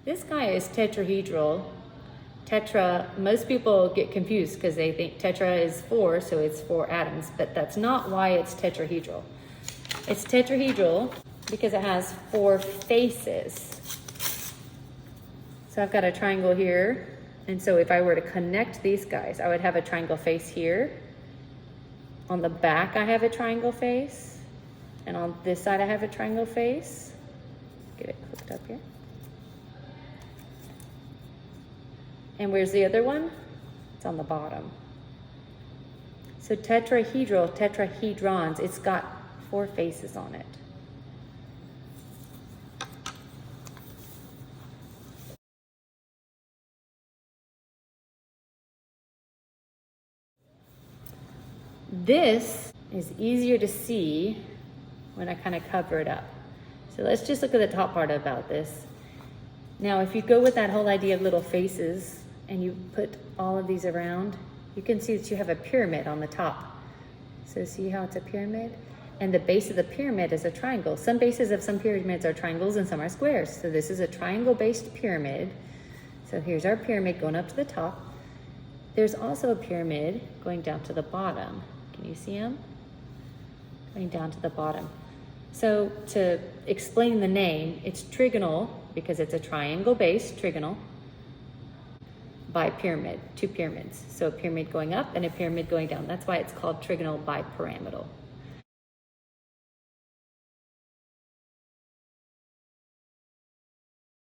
This guy is tetrahedral. Tetra, most people get confused because they think tetra is 4, so it's 4 atoms, but that's not why it's tetrahedral. It's tetrahedral because it has 4 faces. So I've got a triangle here, and so if I were to connect these guys, I would have a triangle face here. On the back, I have a triangle face, and on this side, I have a triangle face. Get it clicked up here. And where's the other one? It's on the bottom. So tetrahedral, tetrahedrons, it's got 4 faces on it. This is easier to see when I kind of cover it up. So let's just look at the top part about this. Now, if you go with that whole idea of little faces and you put all of these around, you can see that you have a pyramid on the top. So see how it's a pyramid? And the base of the pyramid is a triangle. Some bases of some pyramids are triangles and some are squares. So this is a triangle-based pyramid. So here's our pyramid going up to the top. There's also a pyramid going down to the bottom. Can you see them? Going down to the bottom. So to explain the name, it's trigonal because it's a triangle-based trigonal bipyramid, 2 pyramids. So a pyramid going up and a pyramid going down. That's why it's called trigonal bipyramidal.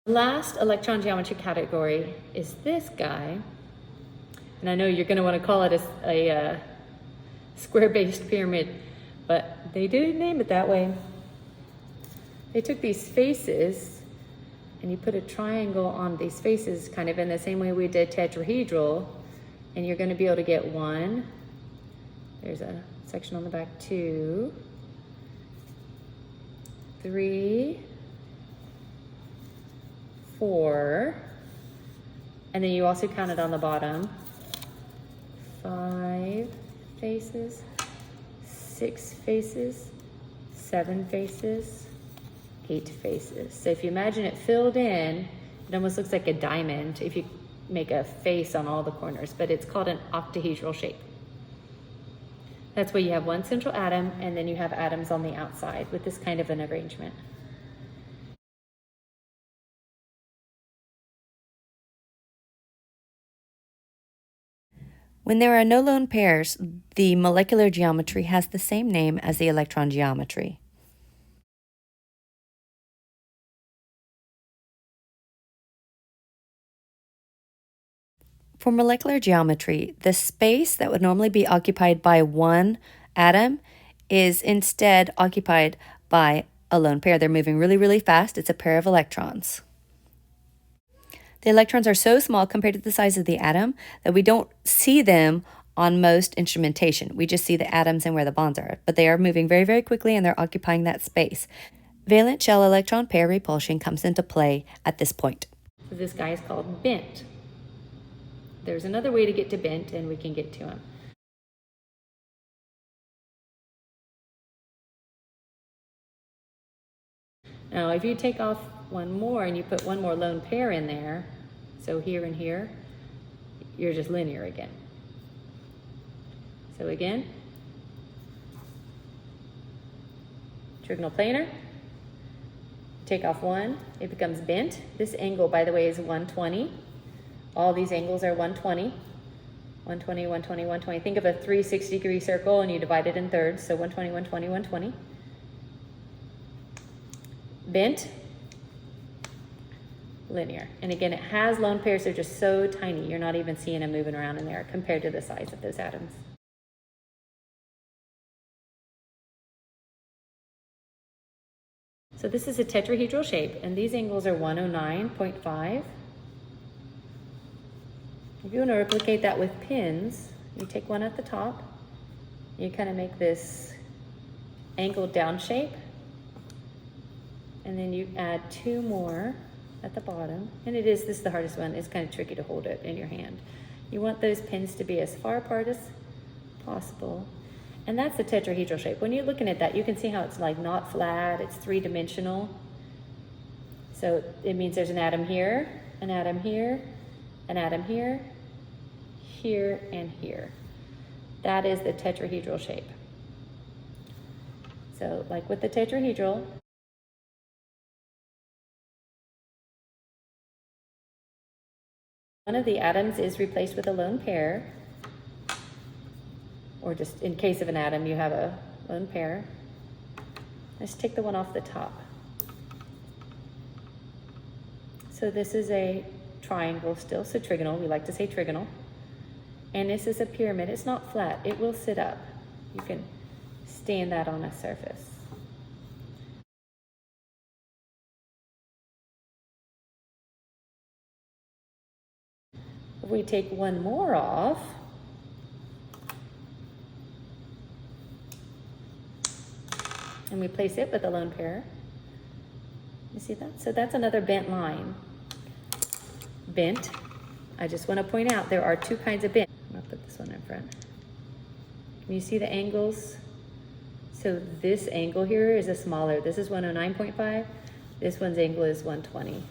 Last electron geometry category is this guy. And I know you're going to want to call it a square-based pyramid, but they didn't name it that way. They took these faces and you put a triangle on these faces kind of in the same way we did tetrahedral, and you're going to be able to get 1. There's a section on the back, 2, 3, 4, and then you also counted on the bottom 5 faces, 6 faces, 7 faces, 8 faces. So if you imagine it filled in, it almost looks like a diamond if you make a face on all the corners, but it's called an octahedral shape. That's where you have 1 central atom and then you have atoms on the outside with this kind of an arrangement. When there are no lone pairs, the molecular geometry has the same name as the electron geometry. For molecular geometry, the space that would normally be occupied by 1 atom is instead occupied by a lone pair. They're moving really, really fast. It's a pair of electrons. The electrons are so small compared to the size of the atom that we don't see them on most instrumentation. We just see the atoms and where the bonds are, but they are moving very, very quickly and they're occupying that space. Valence shell electron pair repulsion comes into play at this point. So this guy is called bent. There's another way to get to bent, and we can get to him. Now, if you take off 1 more and you put 1 more lone pair in there, so here and here, you're just linear again. So again, trigonal planar, take off 1, it becomes bent. This angle, by the way, is 120. All these angles are 120. 120, 120, 120. Think of a 360-degree circle and you divide it in thirds. So 120, 120, 120. Bent, linear. And again, it has lone pairs. They're just so tiny. You're not even seeing them moving around in there compared to the size of those atoms. So this is a tetrahedral shape, and these angles are 109.5. If you want to replicate that with pins, you take 1 at the top, you kind of make this angled down shape, and then you add 2 more at the bottom. And this is the hardest one. It's kind of tricky to hold it in your hand. You want those pins to be as far apart as possible. And that's the tetrahedral shape. When you're looking at that, you can see how it's like not flat, it's 3-dimensional. So it means there's an atom here, an atom here, an atom here, here, and here. That is the tetrahedral shape. So like with the tetrahedral, one of the atoms is replaced with a lone pair, or just in case of an atom, you have a lone pair. Let's take the one off the top. So this is a triangle still, so trigonal, we like to say trigonal. And this is a pyramid, it's not flat, it will sit up. You can stand that on a surface. If we take one more off, and we place it with a lone pair, you see that? So that's another bent line. Bent, I just want to point out there are two kinds of bent. I'm going to put this one in front. Can you see the angles? So this angle here is a smaller, this is 109.5, this one's angle is 120.